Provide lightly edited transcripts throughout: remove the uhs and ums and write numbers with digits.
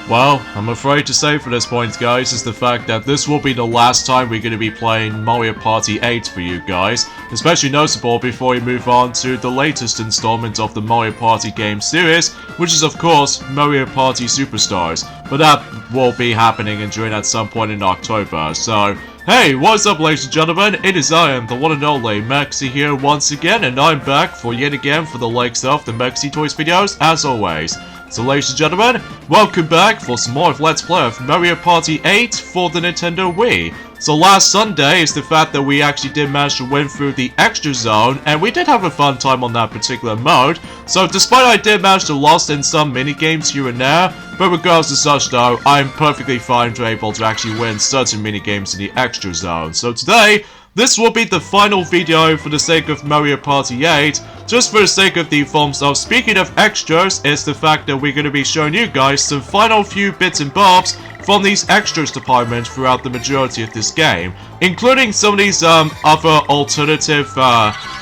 Well, I'm afraid to say for this point, guys, is the fact that this will be the last time we're going to be playing Mario Party 8 for you guys. Especially notable before we move on to the latest installment of the Mario Party game series, which is of course Mario Party Superstars. But that will be happening and during at some point in October, so... Hey, what's up ladies and gentlemen, it is I am the one and only Maxi here once again, and I'm back for yet again for the likes of the Maxi Toys videos as always. So ladies and gentlemen, welcome back for some more of Let's Play of Mario Party 8 for the Nintendo Wii. So last Sunday is the fact that we actually did manage to win through the extra zone, and we did have a fun time on that particular mode. So despite I did manage to lose in some minigames here and there, but regardless of such though, I'm perfectly fine to able to actually win certain minigames in the extra zone. So today, this will be the final video for the sake of Mario Party 8, just for the sake of the forms of speaking of extras, is the fact that we're going to be showing you guys some final few bits and bobs from these extras department throughout the majority of this game, including some of these other alternative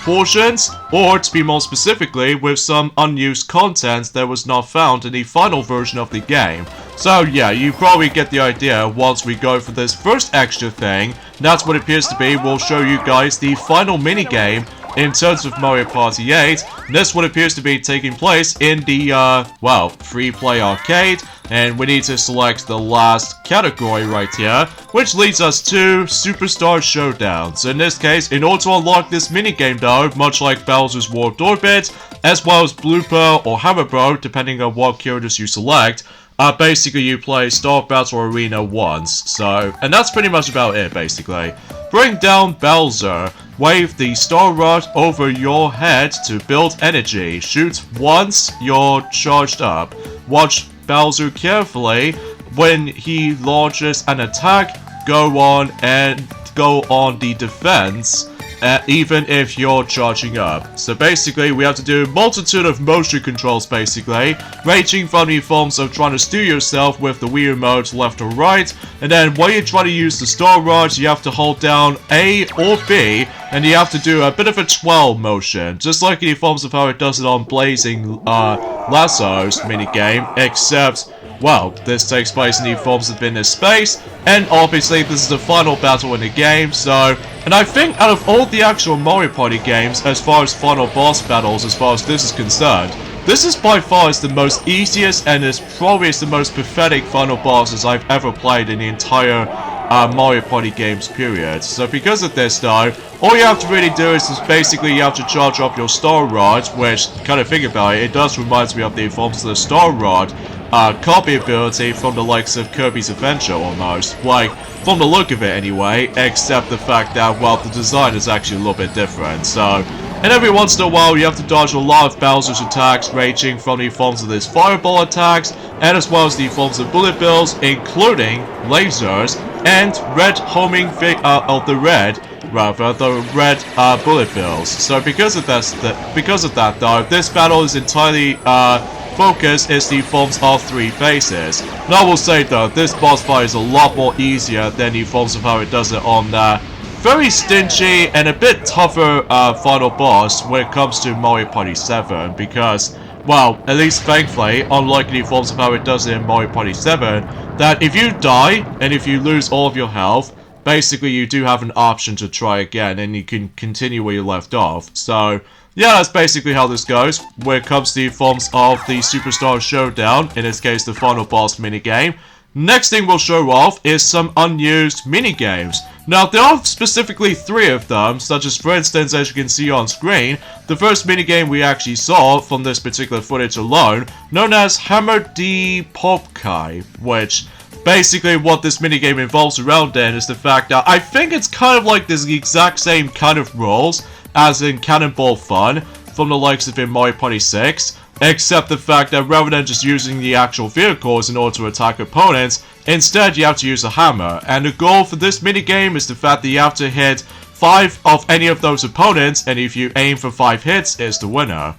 portions, or to be more specifically, with some unused content that was not found in the final version of the game. So yeah, you probably get the idea once we go for this first extra thing. That's what it appears to be. We'll show you guys the final minigame in terms of Mario Party 8. And this what appears to be taking place in the, well, free-play arcade. And we need to select the last category right here, which leads us to Superstar Showdown. So in this case, in order to unlock this minigame though, much like Bowser's Warped Orbit, as well as Blooper or Hammer Bro, depending on what characters you select, basically you play Star Battle Arena once. So, and that's pretty much about it basically. Bring down Bowser. Wave the Star Rod over your head to build energy. Shoot once you're charged up. Watch Bowser carefully. When he launches an attack, go on the defense, even if you're charging up. So basically, we have to do a multitude of motion controls basically, ranging from the forms of trying to steer yourself with the Wii Remote left or right, and then when you try to use the Star Rod, you have to hold down A or B, and you have to do a bit of a twirl motion, just like in the forms of how it does it on Blazing Lasso's minigame, except, well, this takes place in the forms of inner space, and obviously this is the final battle in the game, so... And I think out of all the actual Mario Party games, as far as final boss battles, as far as this is concerned, this is by far the most easiest and is probably the most pathetic final bosses I've ever played in the entire Mario Party games period. So because of this though, all you have to really do is basically you have to charge up your Star Rod, which, kind of think about it, it does remind me of the forms of the Star Rod copy ability from the likes of Kirby's Adventure almost, like, from the look of it anyway, except the fact that, well, the design is actually a little bit different, so... And every once in a while you have to dodge a lot of Bowser's attacks, ranging from the forms of his fireball attacks, and as well as the forms of bullet bills, including lasers, and red homing the red bullet bills. So because of that though, this battle is entirely focus is the forms of 3 phases. Now I will say though, this boss fight is a lot more easier than the forms of how it does it on very stingy and a bit tougher final boss when it comes to Mario Party 7, because, well, at least thankfully, unlike the forms of how it does it in Mario Party 7, that if you die and if you lose all of your health, basically you do have an option to try again and you can continue where you left off. So yeah, that's basically how this goes when it comes to the forms of the Superstar Showdown, in this case the final boss minigame. Next thing we'll show off is some unused minigames. Now, there are specifically 3 of them, such as, for instance, as you can see on screen, the first minigame we actually saw from this particular footage alone, known as Hammer D Popkai, which basically what this minigame involves around in is the fact that I think it's kind of like this exact same kind of rules as in Cannonball Fun from the likes of in Mario Party 6, except the fact that rather than just using the actual vehicles in order to attack opponents, instead you have to use a hammer, and the goal for this minigame is the fact that you have to hit 5 of any of those opponents, and if you aim for 5 hits, it's the winner.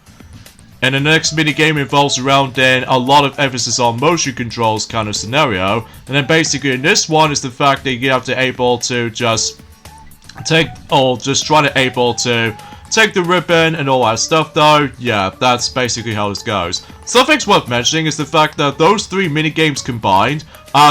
And the next minigame involves around in a lot of emphasis on motion controls kind of scenario, and then basically in this one is the fact that you have to able to just try to able to take the ribbon and all that stuff though. Yeah, that's basically how this goes. Something's worth mentioning is the fact that those 3 minigames combined,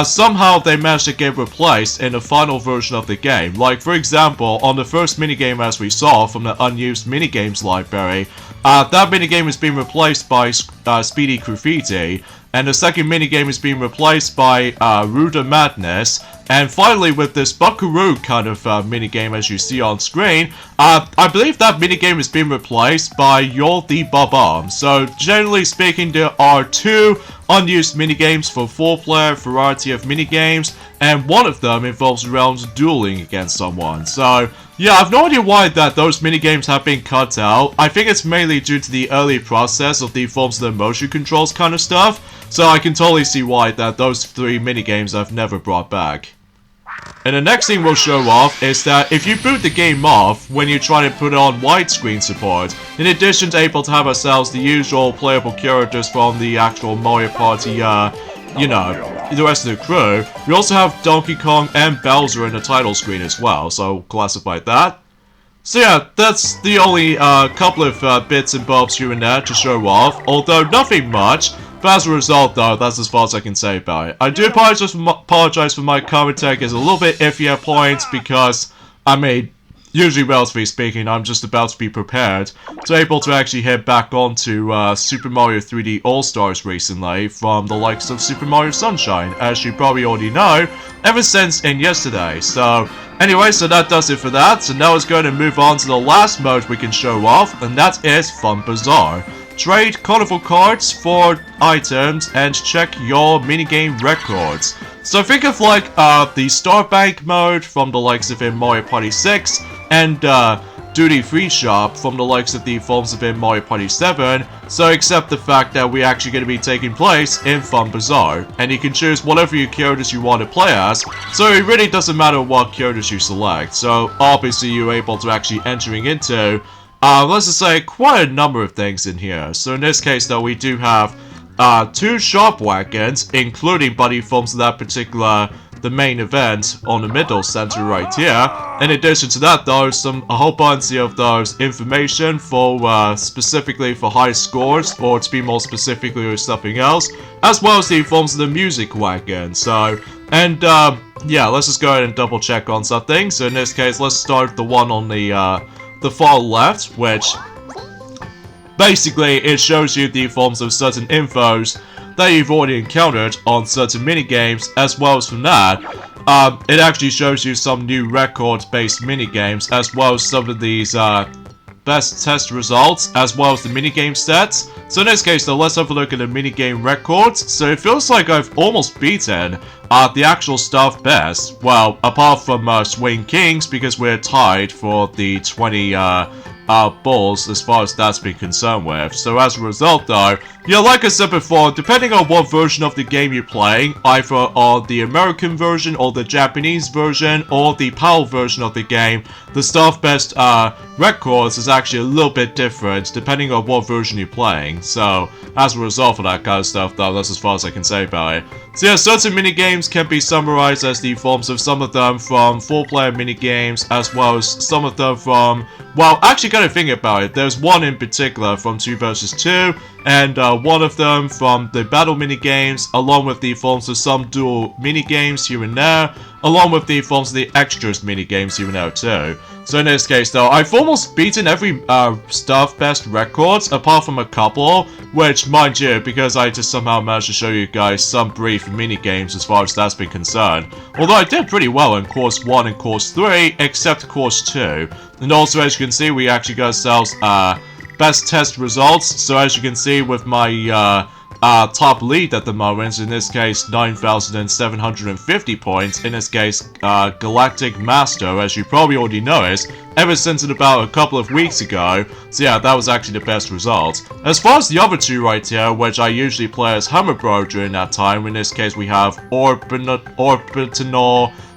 somehow they managed to get replaced in the final version of the game. Like, for example, on the first minigame as we saw from the Unused minigames library, that minigame is being replaced by Speedy Graffiti, and the second minigame is being replaced by Ruda Madness. And finally, with this Buckaroo kind of minigame as you see on screen, I believe that minigame is being replaced by You're the Bob-omb. So, generally speaking, there are 2 unused minigames for 4-player variety of minigames, and one of them involves around dueling against someone. So, yeah, I've no idea why that those minigames have been cut out. I think it's mainly due to the early process of the forms of the motion controls kind of stuff. So I can totally see why that those 3 minigames I've never brought back. And the next thing we'll show off is that if you boot the game off when you try to put on widescreen support, in addition to able to have ourselves the usual playable characters from the actual Mario Party, you know, the rest of the crew, we also have Donkey Kong and Bowser in the title screen as well, so classify that. So yeah, that's the only couple of bits and bobs here and there to show off, although nothing much. But as a result though, that's as far as I can say about it. I do apologize for my commentary is a little bit iffy at points because, I mean, usually relatively speaking, I'm just about to be prepared to able to actually head back onto Super Mario 3D All-Stars recently from the likes of Super Mario Sunshine, as you probably already know, ever since in yesterday. So, anyway, so that does it for that. So now it's going to move on to the last mode we can show off, and that is Fun Bazaar. Trade Carnival cards for items and check your minigame records. So think of like the Star Bank mode from the likes of in Mario Party 6 and Duty Free Shop from the likes of the forms of in Mario Party 7. So except the fact that we're actually going to be taking place in Fun Bazaar, and you can choose whatever your characters you want to play as. So it really doesn't matter what characters you select. So obviously you're able to actually entering into let's just say quite a number of things in here. So in this case though, we do have 2 shop wagons, including buddy forms of that particular, the main event on the middle center right here. In addition to that though, a whole bunch of those information for specifically for high scores, or to be more specifically or something else, as well as the forms of the music wagon. So, and yeah, let's just go ahead and double check on something. So in this case, let's start with the one on the far left, which basically it shows you the forms of certain infos that you've already encountered on certain minigames, as well as from that, it actually shows you some new record-based minigames, as well as some of these best test results, as well as the minigame stats. So in this case though, let's have a look at the minigame records. So it feels like I've almost beaten the actual stuff best. Well, apart from Swing Kings, because we're tied for the 20 balls as far as that's been concerned with. So as a result though, yeah, like I said before, depending on what version of the game you're playing, either on the American version or the Japanese version or the PAL version of the game, the stuff best records is actually a little bit different depending on what version you're playing. So as a result of that kind of stuff though, that's as far as I can say about it. So yeah, certain minigames can be summarized as the forms of some of them from 4-player minigames, as well as some of them from, well, actually gotta think about it, there's one in particular from 2 vs 2, and one of them from the battle minigames, along with the forms of some dual minigames here and there, along with the forms of the extras minigames here and there too. So in this case though, I've almost beaten every stuff best records, apart from a couple, which, mind you, because I just somehow managed to show you guys some brief minigames as far as that's been concerned. Although I did pretty well in Course 1 and Course 3, except Course 2. And also, as you can see, we actually got ourselves best test results. So as you can see with my top lead at the moment, in this case 9,750 points, in this case Galactic Master, as you probably already noticed, ever since about a couple of weeks ago. So yeah, that was actually the best result. As far as the other 2 right here, which I usually play as Hammerbro during that time, in this case we have Orbital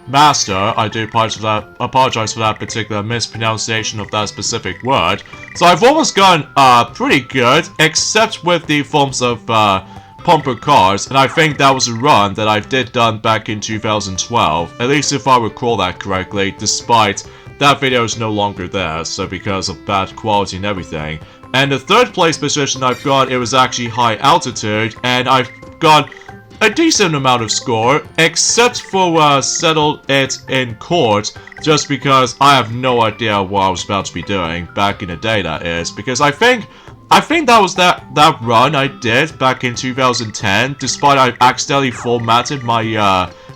Master. I do apologize for that particular mispronunciation of that specific word. So I've almost gone pretty good, except with the forms of Pumper Cars, and I think that was a run that I did done back in 2012, at least if I recall that correctly, despite that video is no longer there, so because of bad quality and everything. And the third place position I've got, it was actually high altitude, and I've got a decent amount of score, except for settled it in court, just because I have no idea what I was about to be doing back in the day, that is, because I think that was that run I did back in 2010, despite I accidentally formatted my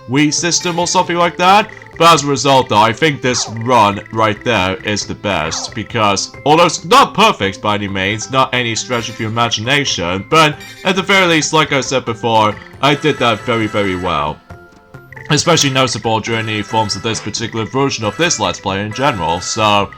Wii system or something like that. But as a result though, I think this run right there is the best, because although it's not perfect by any means, not any stretch of your imagination, but at the very least, like I said before, I did that very, very well. Especially noticeable during the forms of this particular version of this Let's Play in general, so...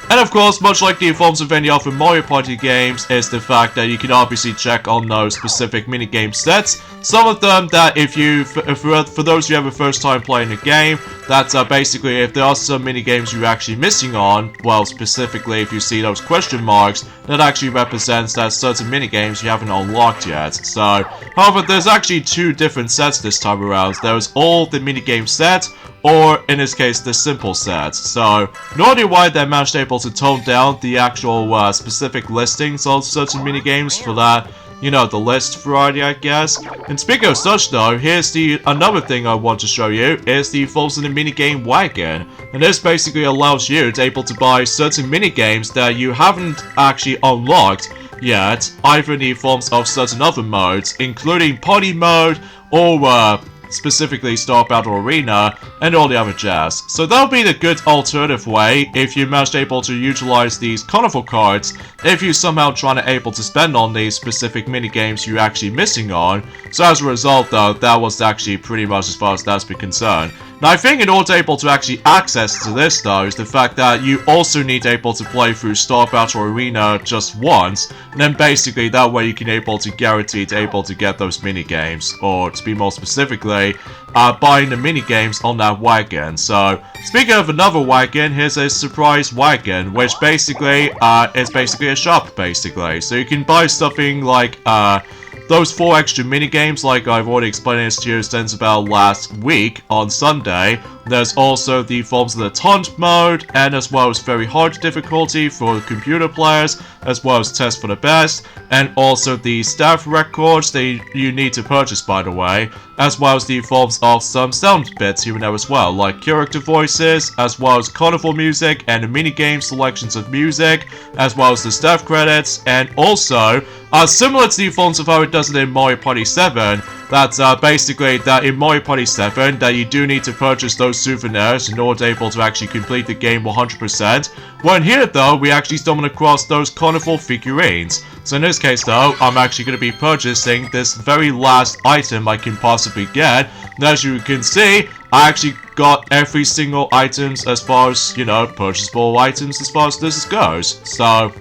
And of course, much like the forms of any other Mario Party games, is the fact that you can obviously check on those specific minigame sets. Some of them that if you, for those who have a first time playing the game, that's basically if there are some minigames you're actually missing on, well, specifically if you see those question marks, that actually represents that certain minigames you haven't unlocked yet. So, however, there's actually two different sets this time around. There's all the minigame set, or in this case, the simple set. So, no idea why they managed able to tone down the actual specific listings of certain minigames for that, you know, the list variety, I guess. And speaking of such though, here's another thing I want to show you, is the forms in the minigame wagon. And this basically allows you to able to buy certain minigames that you haven't actually unlocked yet, either in the forms of certain other modes, including party mode, or specifically Star Battle Arena, and all the other jazz. So that'll be the good alternative way if you managed able to utilize these Carnival cards, if you somehow trying to able to spend on these specific minigames you're actually missing on. So as a result though, that was actually pretty much as far as that's been concerned. Now I think in order to able to actually access to this though, is the fact that you also need to able to play through Star Battle Arena just once, and then basically that way you can able to guarantee to able to get those minigames, or to be more specifically, buying the minigames on that wagon. So, speaking of another wagon, here's a surprise wagon, which basically is basically a shop, basically. So you can buy something like those 4 extra minigames, like I've already explained this to you since about last week on Sunday. There's also the forms of the taunt mode, and as well as very hard difficulty for computer players, as well as test for the best, and also the staff records that you need to purchase, by the way, as well as the forms of some sound bits here and there as well, like character voices, as well as carnival music, and the minigame selections of music, as well as the staff credits, and also, similar to the forms of how it does it in Mario Party 7, that's basically that in Mario Party 7 that you do need to purchase those souvenirs in order to able to actually complete the game 100%. When here though, we actually stumbled across those Carnival figurines. So in this case though, I'm actually going to be purchasing this very last item I can possibly get. And as you can see, I actually got every single items as far as, you know, purchasable items as far as this goes. So,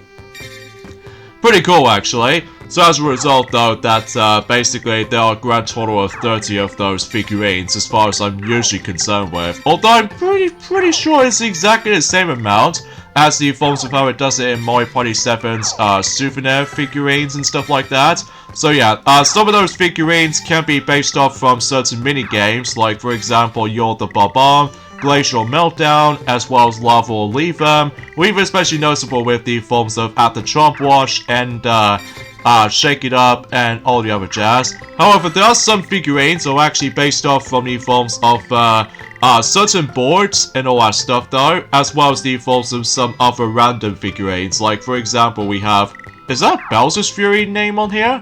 pretty cool actually. So as a result though, that's basically there are a grand total of 30 of those figurines as far as I'm usually concerned with. Although I'm pretty sure it's exactly the same amount as the forms of how it does it in Mario Party 7's souvenir figurines and stuff like that. So yeah, some of those figurines can be based off from certain mini-games, like for example, You're the Bazaar, Glacial Meltdown, as well as Lava or Leave Them. We've especially noticeable with the forms of At the Trump Wash and Shake It Up and all the other jazz. However, there are some figurines that are actually based off from the forms of certain boards and all that stuff though, as well as the forms of some other random figurines. Like for example, we have, is that Bowser's Fury name on here?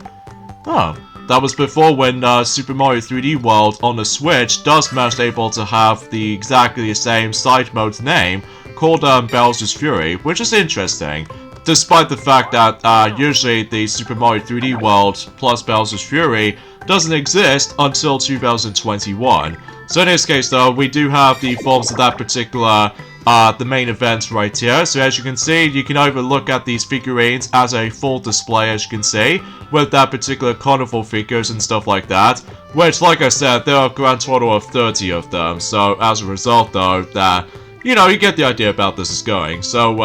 Oh, that was before when Super Mario 3D World on the Switch does manage able to have the exactly the same side mode name called Bowser's Fury, which is interesting. Despite the fact that usually the Super Mario 3D World plus Bowser's Fury doesn't exist until 2021. So in this case though, we do have the forms of that particular, the main event right here. So as you can see, you can either look at these figurines as a full display, as you can see, with that particular carnival figures and stuff like that. Which, like I said, there are a grand total of 30 of them. So as a result though, that, you know, you get the idea about this is going. So,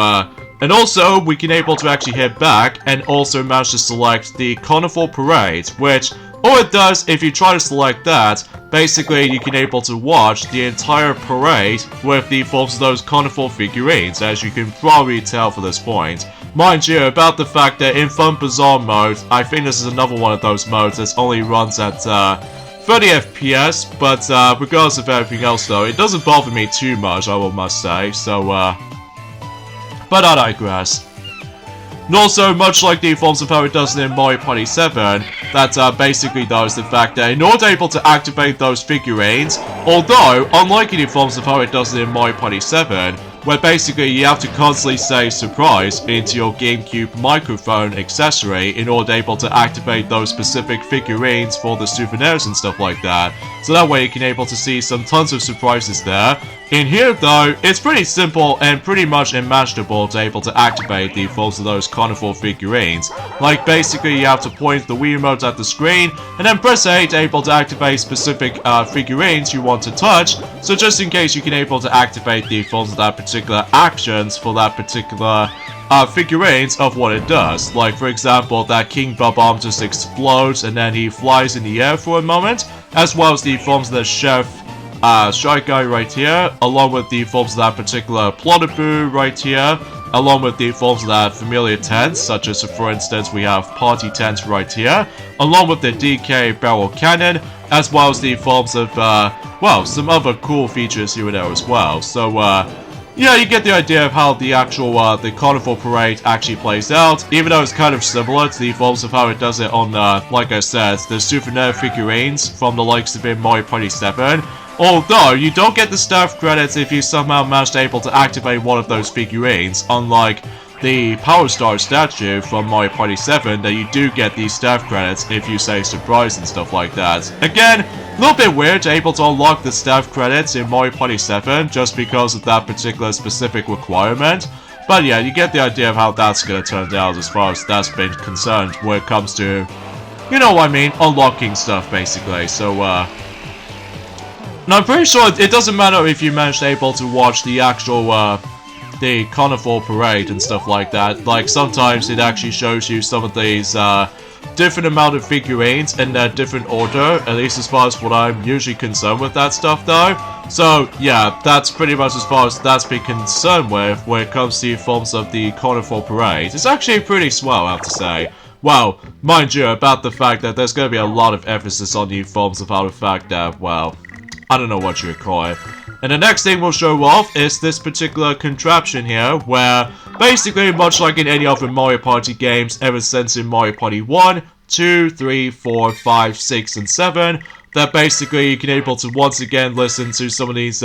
and also, we can able to actually head back and also manage to select the Carnival Parade, which all it does, if you try to select that, basically you can able to watch the entire parade with the forms of those Carnival figurines, as you can probably tell for this point. Mind you, about the fact that in Fun Bazaar mode, I think this is another one of those modes that only runs at 30 FPS, but regardless of everything else though, it doesn't bother me too much, I must say, so but I digress. And also, much like the forms of how it does in Mario Party 7, that basically does the fact that in order able to activate those figurines, although, unlike in the forms of how it does in Mario Party 7, where basically you have to constantly say surprise into your GameCube microphone accessory in order able to activate those specific figurines for the souvenirs and stuff like that. So that way you can able to see some tons of surprises there. In here though, it's pretty simple and pretty much imaginable to able to activate the forms of those Carnival figurines. Like basically you have to point the Wii remote at the screen and then press A to able to activate specific figurines you want to touch. So just in case you can able to activate the forms of that particular actions for that particular figurines of what it does. Like for example, that King Bob-omb just explodes and then he flies in the air for a moment, as well as the forms of the Chef Shy Guy right here, along with the forms of that particular Plottaboo right here, along with the forms of that familiar tents, such as for instance we have Party Tent right here, along with the DK Barrel Cannon, as well as the forms of, well, some other cool features here and there as well. So, yeah, you get the idea of how the actual, the Carnival Parade actually plays out, even though it's kind of similar to the forms of how it does it on, like I said, the souvenir figurines from the likes of in Mario Party 7. Although, you don't get the staff credits if you somehow managed able to activate one of those figurines, unlike the Power Star statue from Mario Party 7, that you do get these staff credits if you say surprise and stuff like that. Again, a little bit weird to able to unlock the staff credits in Mario Party 7 just because of that particular specific requirement. But yeah, you get the idea of how that's gonna turn out as far as that's been concerned when it comes to, you know what I mean, unlocking stuff basically. So, and I'm pretty sure it doesn't matter if you managed able to watch the actual, the Carnival Parade and stuff like that. Like, sometimes it actually shows you some of these, different amount of figurines in their different order, at least as far as what I'm usually concerned with that stuff though. So, yeah, that's pretty much as far as that's been concerned with when it comes to forms of the Carnival Parade. It's actually pretty swell, I have to say. Well, mind you, about the fact that there's going to be a lot of emphasis on the forms of how the fact that, well, I don't know what you would call it. And the next thing we'll show off is this particular contraption here, where basically, much like in any other Mario Party games ever since in Mario Party 1, 2, 3, 4, 5, 6, and 7, that basically you can able to once again listen to some of these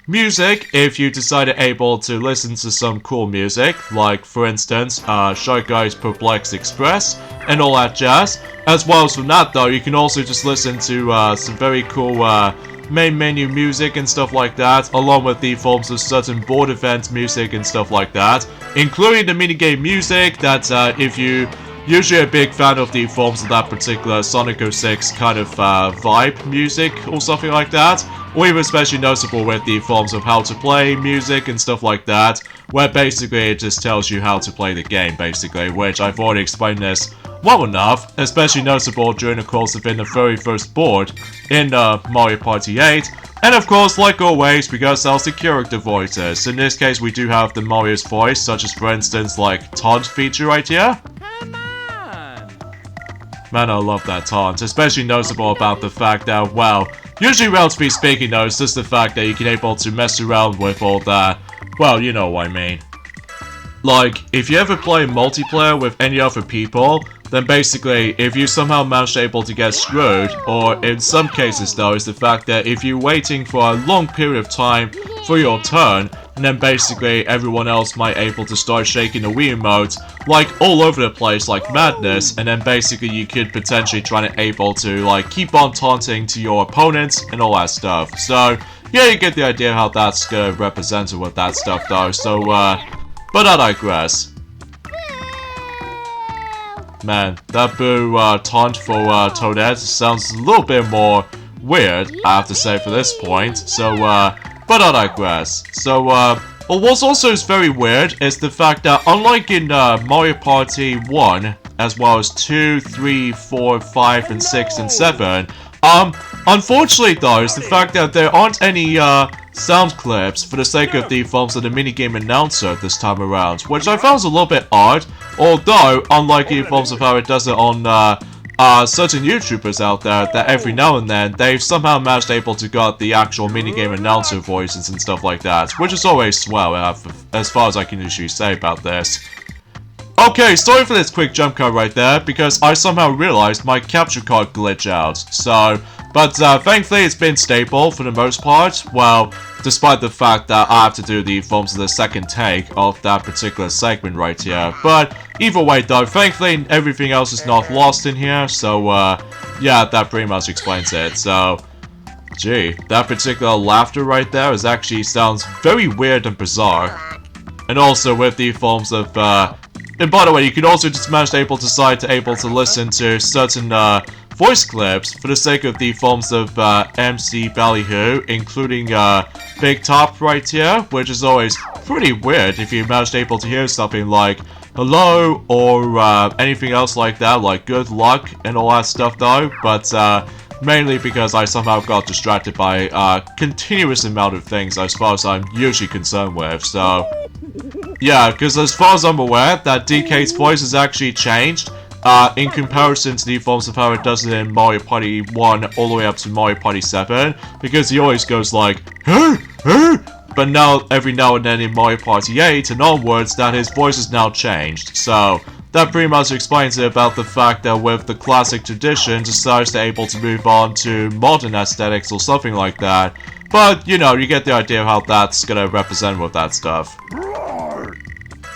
music if you decided able to listen to some cool music, like for instance Shy Guy's Perplexed Express and all that jazz. As well as from that though, you can also just listen to some very cool main menu music and stuff like that, along with the forms of certain board event music and stuff like that, including the minigame music that if you usually a big fan of the forms of that particular Sonic 06 kind of vibe music or something like that, or even especially noticeable with the forms of how to play music and stuff like that, where basically it just tells you how to play the game basically, which I've already explained this well enough, especially noticeable during the course of in the very first board in Mario Party 8. And of course, like always, we got ourselves the character voices. In this case, we do have the Mario's voice, such as for instance, like taunt feature right here. Come on! Man, I love that taunt, especially noticeable about the fact that, well, usually relatively speaking though, it's just the fact that you can able to mess around with all that, well, you know what I mean. Like, if you ever play multiplayer with any other people, then basically, if you somehow manage able to get screwed, or in some cases though, is the fact that if you're waiting for a long period of time for your turn, and then basically everyone else might able to start shaking the Wii remote, like all over the place like madness, and then basically you could potentially try to able to like keep on taunting to your opponents and all that stuff. So, yeah, you get the idea how that's gonna represent it with that stuff though, so but I digress. Man, that boo taunt for Toadette sounds a little bit more weird, I have to say, for this point. So, but I digress. So, what's also is very weird is the fact that unlike in Mario Party 1 as well as 2, 3, 4, 5, and 6, and 7. Unfortunately though, is the fact that there aren't any, sound clips for the sake of the forms of the minigame announcer this time around, which I found was a little bit odd, although, unlike the forms of how it does it on, certain YouTubers out there, that every now and then, they've somehow managed able to get the actual minigame announcer voices and stuff like that, which is always swell, as far as I can usually say about this. Okay, sorry for this quick jump cut right there, because I somehow realized my capture card glitched out, so... But, thankfully it's been stable for the most part, well, despite the fact that I have to do the forms of the second take of that particular segment right here. But, either way though, thankfully everything else is not lost in here, so, yeah, that pretty much explains it, so... Gee, that particular laughter right there actually sounds very weird and bizarre. And also with the forms of, and by the way, you can also just manage to decide to listen to certain, voice clips for the sake of the forms of MC Ballyhoo, including Big Top right here, which is always pretty weird if you manage to hear something like hello or anything else like that, like good luck and all that stuff though, but mainly because I somehow got distracted by a continuous amount of things as far as I'm usually concerned with, so... Yeah, because as far as I'm aware, that DK's voice has actually changed. In comparison to the forms of how it does it in Mario Party 1 all the way up to Mario Party 7, because he always goes like, hey, hey, but now, every now and then in Mario Party 8 and onwards, that his voice is now changed, so that pretty much explains it about the fact that with the classic tradition, decides to move on to modern aesthetics or something like that, but, you know, you get the idea of how that's gonna represent with that stuff.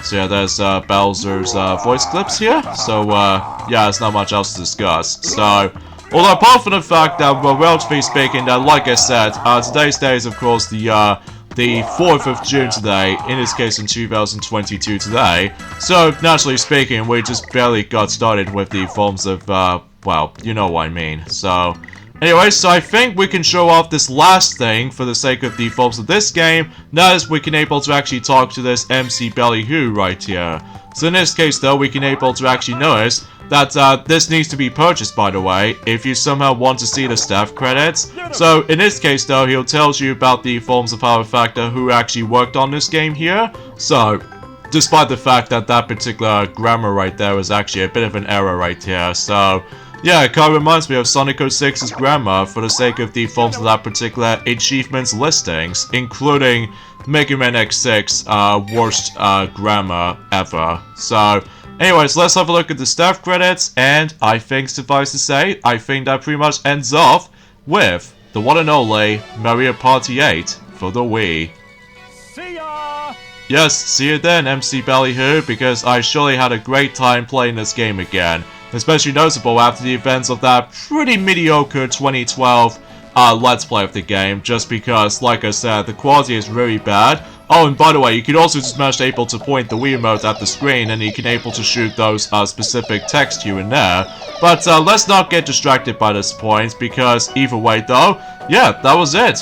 So yeah, there's Bowser's voice clips here, so yeah, there's not much else to discuss. So, although apart from the fact that, well, relatively speaking, that like I said, today's day is of course the 4th of June today, in this case in 2022 today, so naturally speaking, we just barely got started with the forms of, well, you know what I mean, so... Anyway, so I think we can show off this last thing for the sake of the forms of this game. That is, we can actually talk to this MC Ballyhoo right here. So in this case though, we can actually notice that this needs to be purchased, by the way, if you somehow want to see the staff credits. So in this case though, he'll tell you about the forms of Power Factor who actually worked on this game here. So, despite the fact that that particular grammar right there was actually a bit of an error right here, so... Yeah, it kind of reminds me of Sonic 06's grammar for the sake of the forms of that particular achievements listings, including Mega Man X6, worst grammar ever. So, anyways, let's have a look at the staff credits, and I think, suffice to say, I think that pretty much ends off with the one and only Mario Party 8 for the Wii. See ya! Yes, see you then, MC Ballyhoo, because I surely had a great time playing this game again. Especially noticeable after the events of that pretty mediocre 2012 Let's Play of the game, just because, like I said, the quality is really bad. Oh, and by the way, you can also just manage to point the Wii remote at the screen, and you can to shoot those specific text here and there. But let's not get distracted by this point, because either way though, yeah, that was it.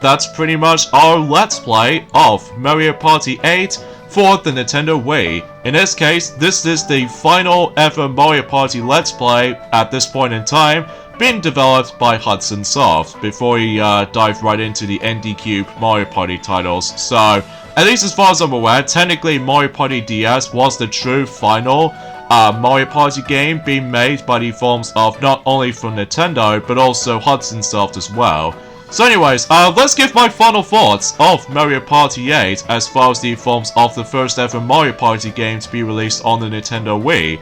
That's pretty much our Let's Play of Mario Party 8 for the Nintendo Wii. In this case, this is the final ever Mario Party Let's Play at this point in time, being developed by Hudson Soft, before we dive right into the ND Cube Mario Party titles. So, at least as far as I'm aware, technically Mario Party DS was the true final Mario Party game being made by the forms of not only from Nintendo, but also Hudson Soft as well. So anyways, let's give my final thoughts of Mario Party 8 as far as the forms of the first ever Mario Party game to be released on the Nintendo Wii.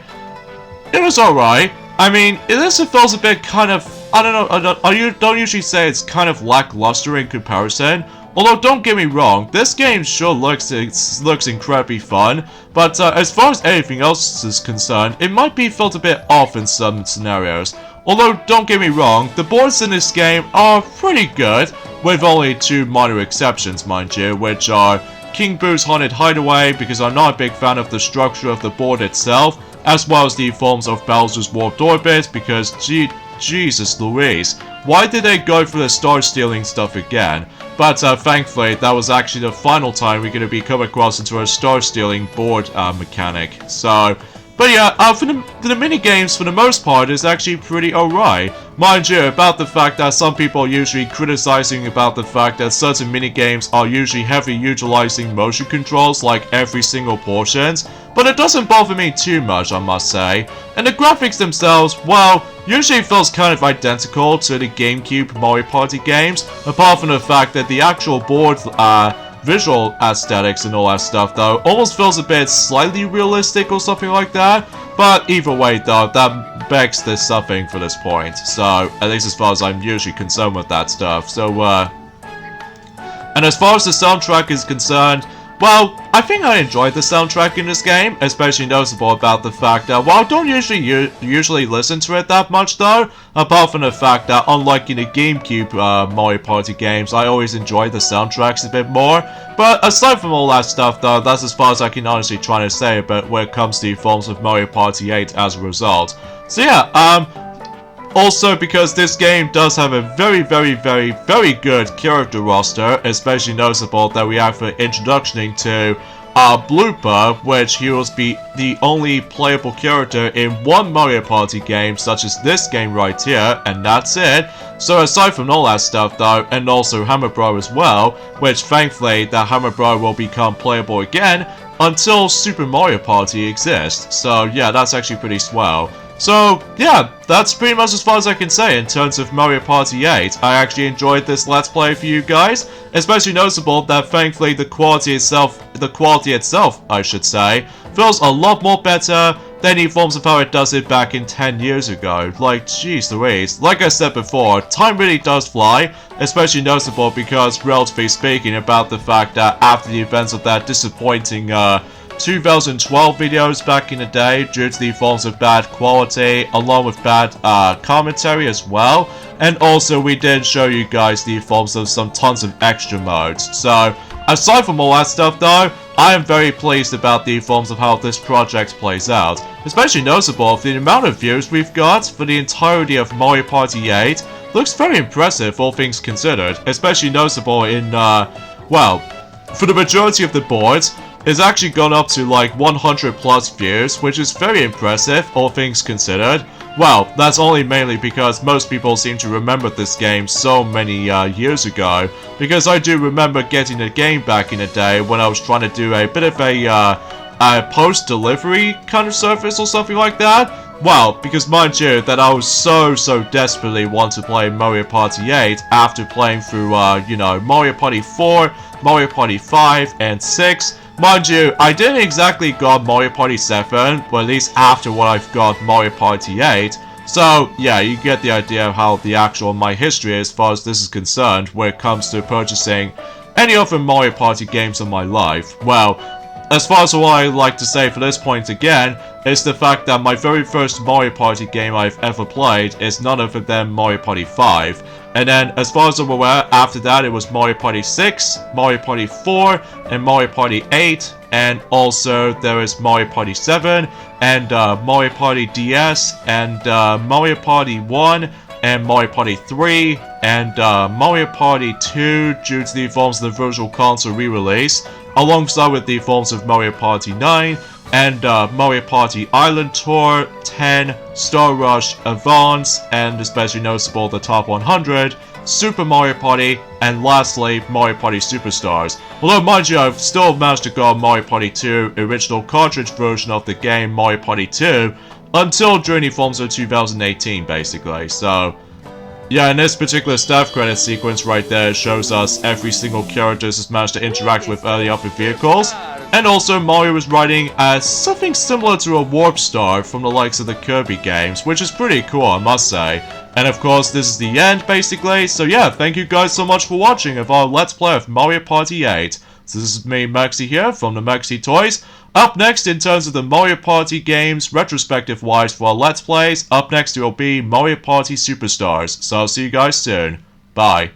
It was alright. I mean, this feels a bit kind of, I don't know, don't usually say it's kind of lackluster in comparison. Although, don't get me wrong, this game sure looks incredibly fun, but as far as anything else is concerned, it might be felt a bit off in some scenarios. Although, don't get me wrong, the boards in this game are pretty good, with only 2 minor exceptions, mind you, which are King Boo's Haunted Hideaway, because I'm not a big fan of the structure of the board itself, as well as the forms of Bowser's Warped Orbit, because Jesus Louise, why did they go for the star stealing stuff again? But thankfully, that was actually the final time we're going to be coming across into a star stealing board mechanic. So, But yeah, for the mini-games, for the most part, is actually pretty alright. Mind you, about the fact that some people are usually criticizing about the fact that certain mini-games are usually heavily utilizing motion controls like every single portions, but it doesn't bother me too much, I must say. And the graphics themselves, well, usually feels kind of identical to the GameCube Mario Party games, apart from the fact that the actual board, visual aesthetics and all that stuff though almost feels a bit slightly realistic or something like that. But either way though, that begs this something for this point. So at least as far as I'm usually concerned with that stuff. So and as far as the soundtrack is concerned, well, I think I enjoyed the soundtrack in this game, especially noticeable about the fact that, well, I don't usually listen to it that much though, apart from the fact that, unlike in the GameCube Mario Party games, I always enjoy the soundtracks a bit more. But aside from all that stuff though, that's as far as I can honestly try to say about when it comes to the forms of Mario Party 8 as a result. So yeah, also, because this game does have a very good character roster, especially noticeable that we have an introduction to Blooper, which he will be the only playable character in one Mario Party game, such as this game right here, and that's it. So aside from all that stuff though, and also Hammer Bro as well, which thankfully that Hammer Bro will become playable again until Super Mario Party exists. So yeah, that's actually pretty swell. So, yeah, that's pretty much as far as I can say in terms of Mario Party 8. I actually enjoyed this Let's Play for you guys, especially noticeable that thankfully the quality itself, I should say, feels a lot more better than any forms of how it does it back in 10 years ago. Like, jeez Louise. Like I said before, time really does fly, especially noticeable because, relatively speaking, about the fact that after the events of that disappointing, 2012 videos back in the day due to the forms of bad quality along with bad commentary as well, and also we did show you guys the forms of some tons of extra modes. So aside from all that stuff though, I am very pleased about the forms of how this project plays out, especially noticeable the amount of views we've got for the entirety of Mario Party 8 looks very impressive all things considered, especially noticeable in well, for the majority of the boards it's actually gone up to like 100 plus views, which is very impressive, all things considered. Well, that's only mainly because most people seem to remember this game so many years ago, because I do remember getting the game back in the day when I was trying to do a bit of a post-delivery kind of service or something like that. Well, because mind you, that I was so desperately want to play Mario Party 8 after playing through, you know, Mario Party 4, Mario Party 5, and 6. Mind you, I didn't exactly got Mario Party 7, or at least after what I've got Mario Party 8. So, yeah, you get the idea of how the actual my history as far as this is concerned when it comes to purchasing any other Mario Party games in my life. Well, as far as what I like to say for this point again, is the fact that my very first Mario Party game I've ever played is none other than Mario Party 5. And then, as far as I'm aware, after that it was Mario Party 6, Mario Party 4, and Mario Party 8, and also there is Mario Party 7, and Mario Party DS, and Mario Party 1, and Mario Party 3, and Mario Party 2 due to the forms of the Virtual Console re-release, alongside with the forms of Mario Party 9, and Mario Party Island Tour, 10, Star Rush Advance, and especially noticeable the top 100, Super Mario Party, and lastly, Mario Party Superstars. Although, mind you, I've still managed to go Mario Party 2, original cartridge version of the game Mario Party 2, until during the forms of 2018, basically. So, yeah, in this particular staff credit sequence right there, it shows us every single character has managed to interact with early upper vehicles. And also, Mario is riding as something similar to a Warp Star from the likes of the Kirby games, which is pretty cool, I must say. And of course, this is the end, basically. So yeah, thank you guys so much for watching of our Let's Play of Mario Party 8. So this is me, Maxi here, from the Maxi Toys. Up next, in terms of the Mario Party games, retrospective-wise for our Let's Plays, up next it will be Mario Party Superstars. So I'll see you guys soon. Bye.